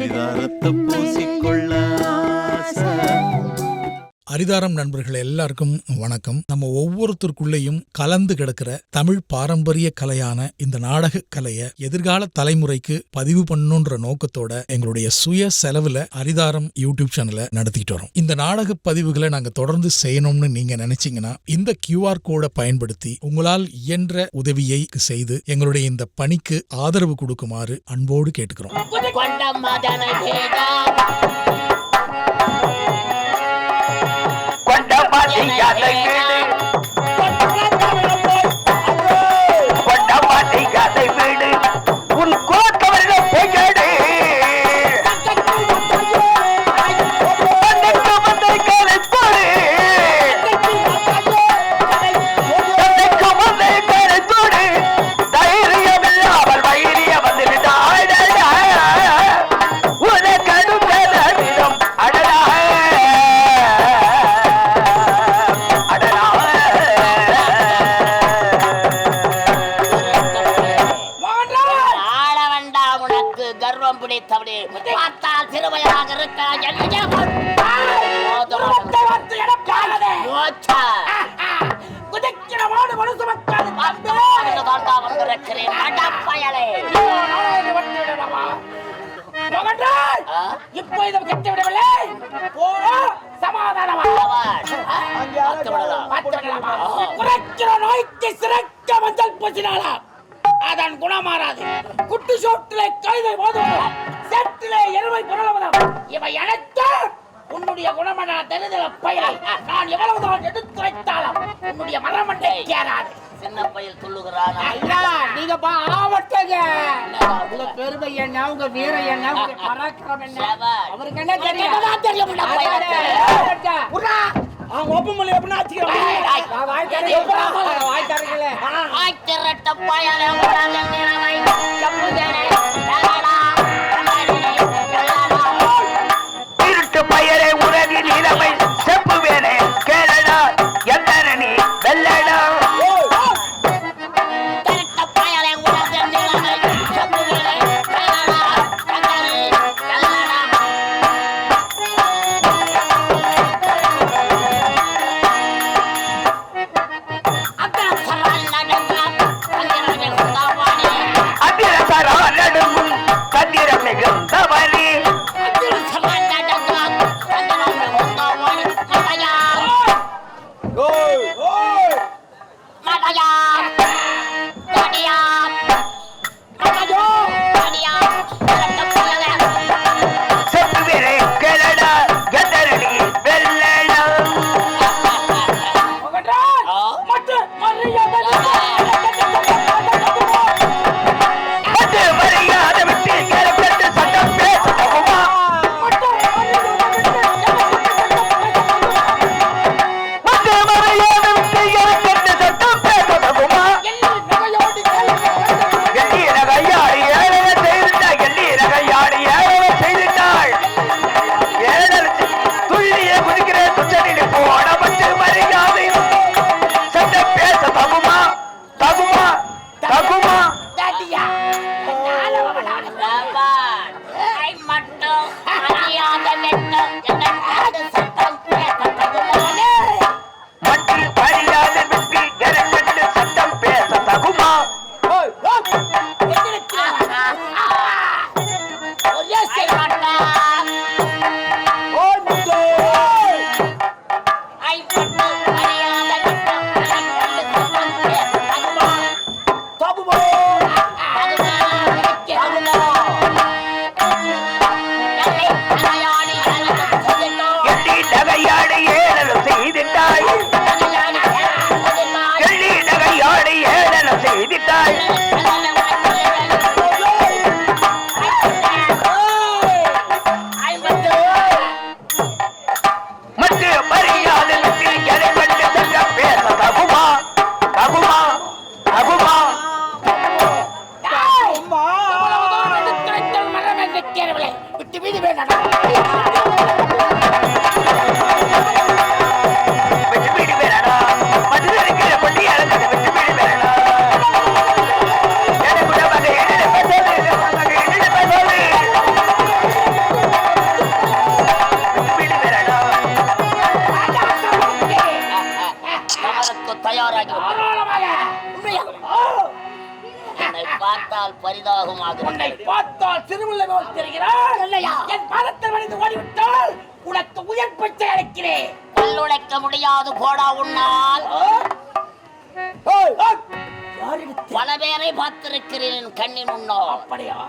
அரிதாரத்தை பூசிக்கொள்ள அரிதாரம் நண்பர்கள் எல்லாருக்கும் வணக்கம். நம்ம ஒவ்வொருத்தருக்குள்ளேயும் கலந்து கிடக்கிற தமிழ் பாரம்பரிய கலையான இந்த நாடக கலையை எதிர்கால தலைமுறைக்கு பதிவு பண்ணணுன்ற நோக்கத்தோட எங்களுடைய சுய செலவுல அரிதாரம் யூடியூப் சேனலை நடத்திட்டு வரோம். இந்த நாடக பதிவுகளை நாங்க தொடர்ந்து செய்யணும்னு நீங்க நினைச்சீங்கன்னா இந்த QR கோடை பயன்படுத்தி உங்களால் இயன்ற உதவியை செய்து எங்களுடைய இந்த பணிக்கு ஆதரவு கொடுக்குமாறு அன்போடு கேட்டுக்கிறோம். அதன் குணமாறாது. குட்டி சோட்டிலே கைதை போதும், செட்டிலே எருமை புரளவதும் இவை அனைத்தும் உன்னுடைய குணமான தெரிதல பயிரை நான் எவ்வளவுதான் எடுத்துரைத்தாலும் உன்னுடைய மரமண்டை ஏறாது. சின்ன பையல் சொல்லுகிறான். நீங்க ஆவட்டங்க உங்க பெருமை என்ன, உங்க வீர என்ன, உங்க பராக்கிரம் என்ன, அவருக்கு என்ன தெரியும்? அவங்க ஒப்பமலை எப்படின்னா திருட்டு பயிரை உறவி நிலைமை செப்பு வேணே கேளடா எத்தரணி வெள்ளடா பரிதாபமாக உன்னை பார்த்தால் திருமுல்லை போல் தெரிகிறார் இல்லையா? என் பாதத்தில் வளைந்து ஓடிவிட்டால் உனக்கு உயர் பிச்சை அளிக்கிறேன். பல்லுழைக்க முடியாது போடா உன்னால். பல பேரை பார்த்திருக்கிறேன் கண்ணின் முன்னால். அப்படியா?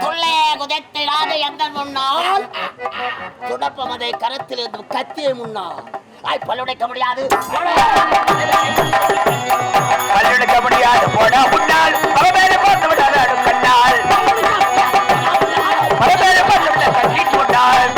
துள்ளே குதைத்திடாத எங்கள் முன்னால் துடப்பமதை கரத்தில் இருந்து கத்தியை முன்னால் பல்லுடைக்க முடியாது பல்லுடைக்க முடியாது போடா உன்னால். பல பேரை பார்த்து விடாத கண்ணால் பல பேரை பார்த்து விட கண்ணி கொண்டால்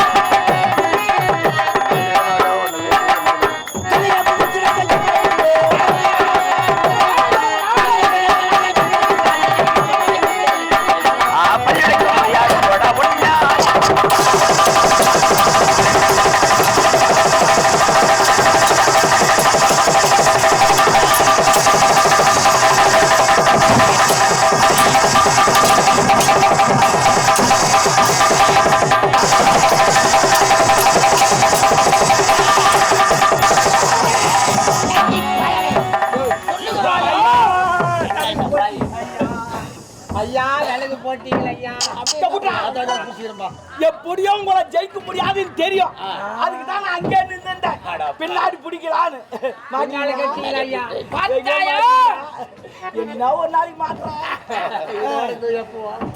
எப்படியோ உங்களை ஜெயிக்க முடியாதுன்னு தெரியும். அதுக்கு தான் நான் அங்கே நின்னுட்டேன், பின்னாடி பிடிக்கலான்னு. என்ன ஒரு நாளைக்கு மாற்றேன்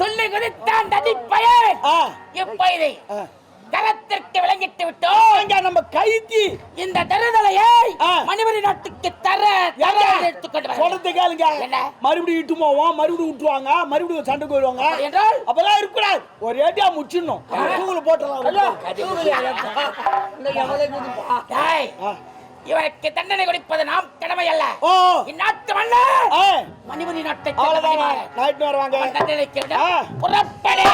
சொல்லி குதித்தான் தடிப்பயன். எப்ப இதை தரத்திற்கு விளங்கிட்டு விட்டோம். நம்ம கைத்தி இந்த தருதலையை மணிமணி நாட்டுக்கு தர சொல்றது கேளுங்க. மறுபடியும் இட்டு போவோம், மறுபடியும் விட்டுருவாங்க, மறுபடியும் சண்டை போயிடுவாங்க. அப்பெல்லாம் இருக்கக்கூடாது, ஒரு ஏட்டியா முடிச்சிடணும். தூக்குல போட்டலாம். இவருக்கு தண்டனை கொடுப்பது நாம் கடமை அல்ல. இந்நாட்டு மணிமணி நாட்டை வருவாங்க. புறப்படே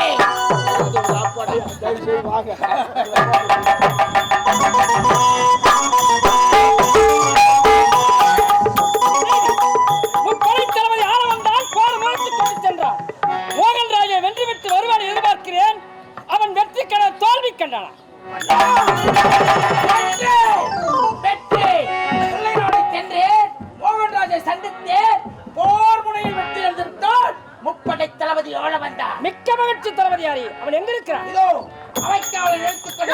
முப்படை ஆள வந்தால் போர் முயற்சி கொண்டு சென்றான். மோகன் ராஜை வென்றுவிட்டு வருவான் எதிர்பார்க்கிறேன். அவன் வெற்றி கட தோல்வி கண்டானா? மோகன்ராஜை சந்தித்து போர் முனையில் வெற்றி எழுந்திருந்தால் முப்படை தளபதி ஆள வந்தார். மிக்க மகிழ்ச்சி தளபதியாரி. அவன் எங்க இருக்கிறான்? இதோ அவைக்கு அவளை எடுத்துக்கொண்டு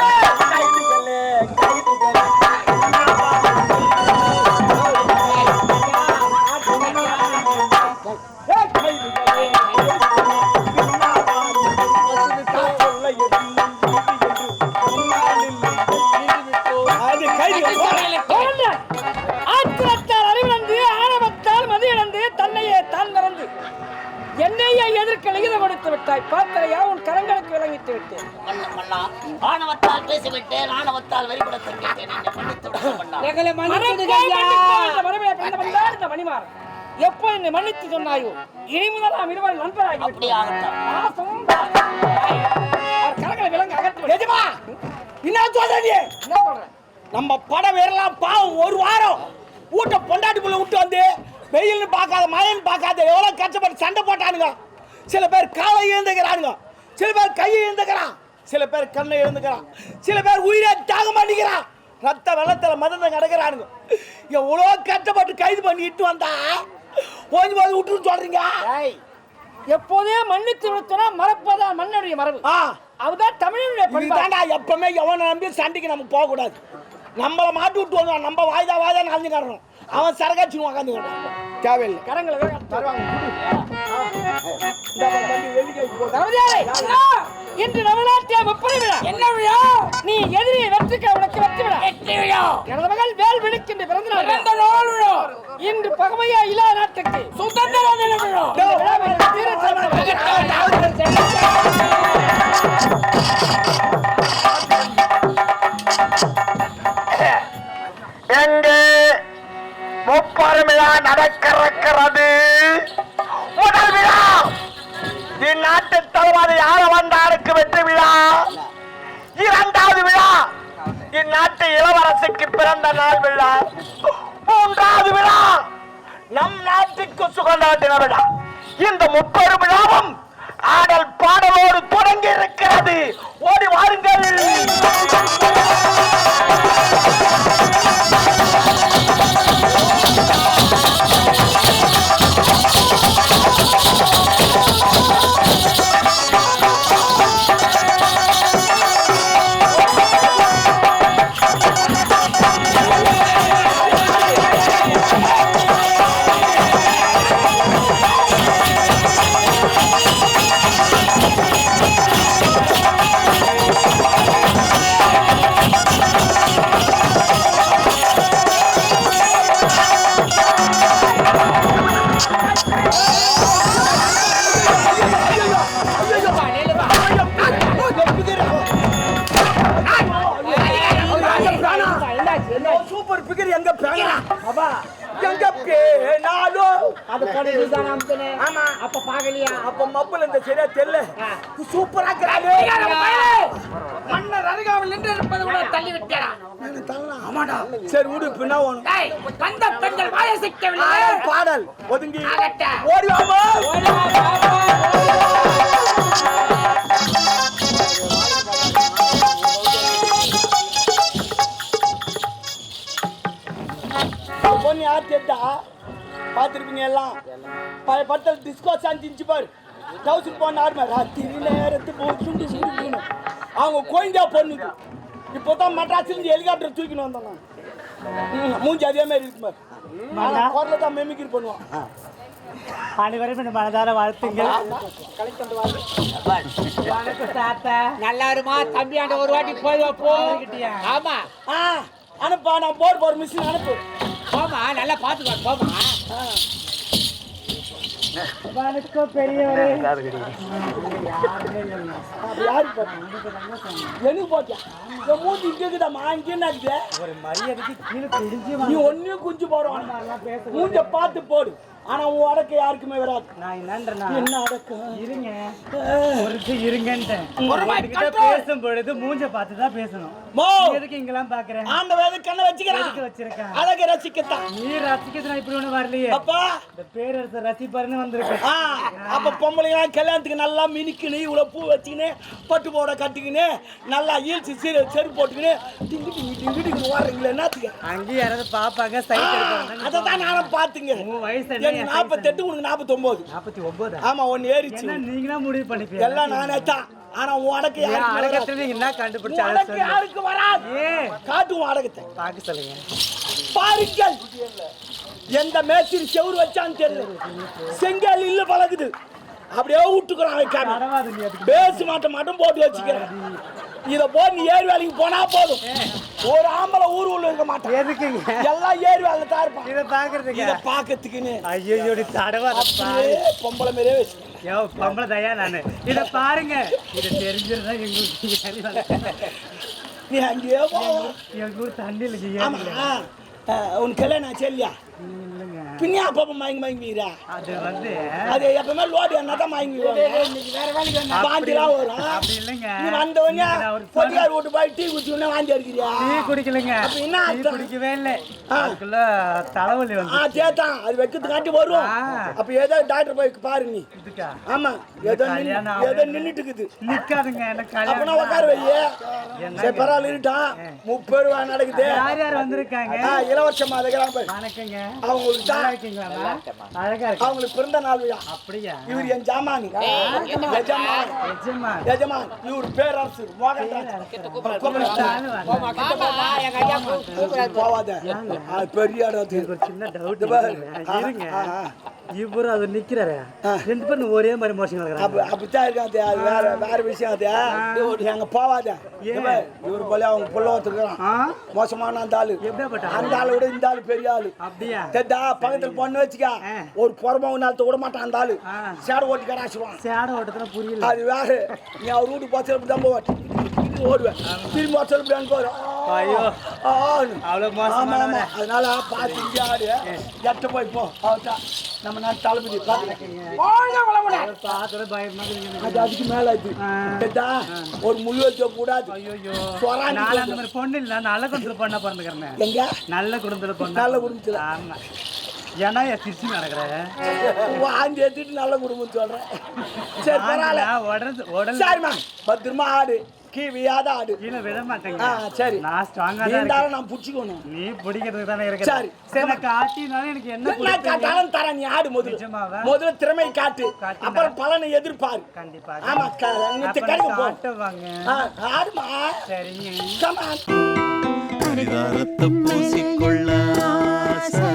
என்னையே எதிர்க்க லிகிதம் கொடுத்து விட்டாய். பார்த்தலையா, உன் கரங்களுக்கு விளங்கிட்டு விட்டேன். ஆணவத்தால் பேசிவிட்டேன், ஆணவத்தால் வெறிபடுத்த கேட்டேன். எப்போ என்னை மன்னித்து சொன்னாயோ, இனி முதல் நாம் இருவர் நண்பராகி கரங்களை விளங்க அகற்று. என்ன சொல்ற? நம்ம படம் வேறலாம் பாவம். ஒரு வாரம் ஊட்ட பொண்டாட்டிக்குள்ள விட்டு வந்து வெயில்னு பார்க்காத, மழைன்னு பார்க்காத, எவ்வளோ கஷ்டப்பட்டு சண்டை போட்டானுங்க. சில பேர் காலை எழுந்துக்கிறானுங்க, சில பேர் கையை எழுந்துக்கிறான், சில பேர் கண்ணை எழுந்துக்கிறான், சில பேர் உயிரை தாக மாட்டேங்கிறான். ரத்த வெள்ளத்தில் மதத்தை கிடக்கிறானுங்க. எவ்வளோ கஷ்டப்பட்டு கைது பண்ணிட்டு வந்தா கொஞ்சம் போது விட்டுன்னு சொல்றீங்க. எப்போதே மன்னித்து விடுத்தனா மறப்பதா மண்ணுடைய மரபு. அதுதான் தமிழனுடைய பண்பாடா. எப்பவுமே எவனை நம்பி சண்டைக்கு நம்ம போகக்கூடாது. நம்மளை மாட்டி விட்டு வந்தோம், நம்ம வாய்தா நடந்து காரணம். அவன் சரகாச்சு உட்காந்து தேவையில்லை. கரங்களை இன்று நவநாட்டிய முப்படை விழா. என்ன விழா? நீ எதிரியை வெற்றிக்க உனக்கு வெற்றி விழா. எனது மகள் வேல் விழுக்கின்ற பிறந்த நாள் விழா. இன்று பகமையா இல்லா நாட்டுக்கு சுதந்திர தின விழா. எங்கே முப்பது விழா நடக்கிறது? முதல் விழா இந்நாட்டு தளபதி ஆள வந்தாருக்கு வெற்றி விழா. இரண்டாவது விழா இந்நாட்டு இளவரசுக்கு பிறந்த நாள் விழா. மூன்றாவது விழா நம் நாட்டுக்கு சுதந்திர தின விழா. இந்த 30 விழாவும் ஆடல் பாடலோடு தொடங்கி இருக்கிறது. ஓடி வாருங்கள். நிக்கிறான். அப்பா எங்க பேனாலும் அது கடைசி தான் அமுத்துனே. ஆமா அப்ப பாக்கலையா? அப்ப மப்புல இந்த சரியா தெரியல சூப்பரா இருக்கிறாரு மன்னர் அருகாமல் நின்று இருப்பது கூட தள்ளி விட்டாரா? ஆமாடா சரி விடு பின்னா ஓணும் டேய், வந்த பெண்கள் வாய சிக்கவில்லை. பாடல் ஒதுங்கி ஆகட்ட. ஓடி வாமா பொண்ணு யார் கேட்டா பார்த்துருப்பீங்க எல்லாம் பழைய படத்தில் டிஸ்கோ சாஞ்சி இருந்துச்சு பாரு டவுசர் போன ஆடுமா ராத்திரி நேரத்து போட்டு சிரிக்கணும் அவங்க கோயிந்தா பொண்ணுது இப்போ தான் மெட்ராஸ்லேருந்து ஹெலிகாப்டர் தூக்கின்னு வந்தோம் நான் மூஞ்சி அதே மாதிரி இருக்கு பாரு ஆனால் குரல தான் மெமிக்ரி பண்ணுவான் அனைவரும் மனதார வாழ்த்துங்க. நல்லா இருமா தம்பியாண்ட ஒரு வாட்டி போய் போ. ஆமா அனுப்பா நான் போற மிஷின் அனுப்பு போமா, நல்லா பாத்துக்கோ போமா. வணக்கம் பெரியவரே. எனக்கு போட்டியா என் மூஞ்சி இருக்குதாம்மா இங்கே என்ன இருக்குது ஒரு மரியாதைக்கு கீழே குடிஞ்சு நீ ஒன்னும் குஞ்சு போடுவான் மூஞ்ச பார்த்து போடு ஆனா உன் அடக்க யாருக்குமே வராது நான் என்னன்றேன்னா என்ன அடக்கம் இருங்க ஒருத்து இருங்கன்ட்டேன். பொறுமை உங்ககிட்ட control. பேசும் பொழுது மூஞ்ச பார்த்து தான் பேசணும். மோ நீ எதுக்கு இங்கெல்லாம் பாக்குறேன்? ஆண்ட வேத கண்ணை வச்சுக்கிறான் எதுக்கு வச்சிருக்கேன்? அழக ரசிக்கத்தான் நீ ரசிக்கிறது நான் இப்படி ஒண்ணு வரலையே. அப்பா இந்த பேரரசர் ரசிப்பாருன்னு வந்திருக்கு. அப்ப பொம்பளைங்க கல்யாணத்துக்கு நல்லா மினிக்குன்னு இவ்வளவு பூ வச்சுக்கின்னு பட்டு போட கட்டிக்கின்னு நல்லா ஈழ்ச்சி செருப்பு போட்டுக்கின்னு டிங்கு டிங்கு டிங்கு டிங்கு வாருங்களே என்னத்துக்கு அங்கேயும் யாராவது பாப்பாங்க சைட் எடுப்பாங்க. அதை தான் நானும் பாத்துங்க உன் வயசு எனக்கு 48 உனக்கு 49 49. ஆமா ஒன்னு ஏறிச்சு என்ன நீங்களா முடிவு பண்ணிப்பீங்க? எல்லாம் நானே தான் ஆனா உன் அடக்க யாருக்கு வராது. அடக்கத்துல நீங்க என்ன கண்டுபிடிச்ச உன் அடக்க யாருக்கு வராது ஏன் காட்டுவோம் அடக்கத்தை பாக்க சொல்லுங்க. பாருங்கள் எந்த மேய்ச்சிரி செவுரு வச்சான்னு தெரியல செங்கல் இல்ல பழகுது அப்படியே விட்டுக்கிறான் வைக்காம பரவாது நீ அதுக்கு பேச மாட்டம் போட்டு வச்சுக்கிறேன் இத போ நீ ஏரி வேலைக்கு போனா போதும் ஒரு ஆம்பளை ஊர் உள்ள இருக்க மாட்டான் எதுக்குங்க எல்லாம் ஏரி வேலை தான் இருப்பான் இத பாக்குறதுக்கு? இத பாக்கிறதுக்குன்னு ஐயோ இப்படி தடவாத பாரு. அப்படியே பொம்பளை மாதிரியே வச்சு யோ பொம்பளை தயா நானு இத பாருங்க. இத தெரிஞ்சிருந்தா எங்களுக்கு நீ அங்கேயே போ எங்க ஊர் தண்ணி ஆமா இல்லைங்க. உனக்கு கல்யாணம் ஆச்சு இல்லையா இல்லைங்க பின்னியா அப்பப்ப மயங்கிக்கிறா அது வந்து அது எப்பவுமே லோடு என்ன தான் மயங்கிடுவாங்க வாந்திலாம் வரும் அப்படி இல்லைங்க. நீ வந்தவொடனே நான் ஒரு பொட்டியார் வீட்டு போய் டீ குடிச்சு உடனே வாந்தி அடிக்கிறியா டீ குடிக்கலைங்க. அப்ப என்ன டீ அர்த்தம்? குடிக்கவே இல்லை. அதுக்குள்ள தலைவலி வந்து சேத்தான் அது வைக்கிறதுக்காட்டி வரும் அப்ப ஏதோ டாக்டர் போய் பாரு நீ இதுக்கா ஆமா ஏதோ கல்யாணம் ஏதோ நின்னுட்டு இருக்குது நிக்காதுங்க எனக்கு அப்பனா கல்யாணம். உட்கார வையே சரி பரவாயில்ல இருட்டான் 30 ரூபா நடக்குது யார் யார் வந்திருக்காங்க? இலவசமா அதுக்கெல்லாம் போய் வணக்கங்க. அவங்களுக்கு நல்லா தான் இருக்கீங்களா? அழகா இருக்கு. அவங்களுக்கு பிறந்த நாள் விழா அப்படியா? இவர் என் ஜாமான் எஜமான் நிஜமா எஜமான் இவர் பேரரசர் போவாத அது பெரிய இடம் ஒரு சின்ன டவுட் இருங்க. இவரு அது நிக்கிறாரு ரெண்டு பேரும் ஒரே மாதிரி மோசம் அப்படித்தான் இருக்காது அது வேற விஷயம் அது எங்க போவாத இவர் போல அவங்க புள்ள ஒருத்தருக்கான் மோசமான அந்த ஆளு எப்படியாப்பட்ட அந்த ஆளை விட இந்த ஆளு பெரிய ஆளு அப்படியா? தெத்தா பக்கத்துல பொண்ணு வச்சுக்கா ஒரு புறமாவு நேரத்தை விட மாட்டான் அந்த ஆளு சேட ஓட்டி கடாசுவான் சேட ஓட்டத்துல புரியல. அது வேற நீ அவர் வீட்டுக்கு போச்சு அப்படிதான் போவாட்டி ஓடுவேன் திரும்பி போச்சு அப்படி அங்க போறோம் ஐயோ அவ்வளவு மோசமான அதனால பார்த்து இங்கே ஆடு எட்ட போய் போ அவர்தான் நம்ம நாட்டு தளபதி பாத்துல பயமா இருக்குங்க. அது அதுக்கு மேல அது கேட்டா ஒரு முள் வைக்க கூடாது ஐயோ சொராண்டி நான் அந்த மாதிரி பொண்ணு இல்ல நல்ல குடும்பத்துல பொண்ணா பிறந்துக்கிறேன். எங்க நல்ல குடும்பத்துல பொண்ணு. நல்ல குடும்பத்துல ஆமா. ஏன்னா திருச்சி நடக்கிறேன் வாங்கி ஏத்திட்டு நல்ல குடும்பம் சொல்றேன் சரி பரவாயில்ல உடல் சரிம்மா பத்திரமா ஆடு கீவியாத ஆடு கீழே விட மாட்டேங்க. சரி நான் ஸ்ட்ராங்கா தான் இருந்தாலும் நான் பிடிச்சிக்கணும் நீ பிடிக்கிறதுக்கு தானே இருக்க. சரி. சரி நான் காட்டினாலும் எனக்கு என்ன நான் காட்டாலும் தரேன் நீ ஆடு நிஜமாவா? முதல்ல திறமை காட்டு காட்டினா? அப்புறம் பலனை எதிர்பாரு கண்டிப்பா ஆமா கிடைக்கும் போ காட்டுவாங்க. ஆடுமா சரிங்க. கமான் பரிதாரத்தை பூசிக்கொள்ள ஆசை.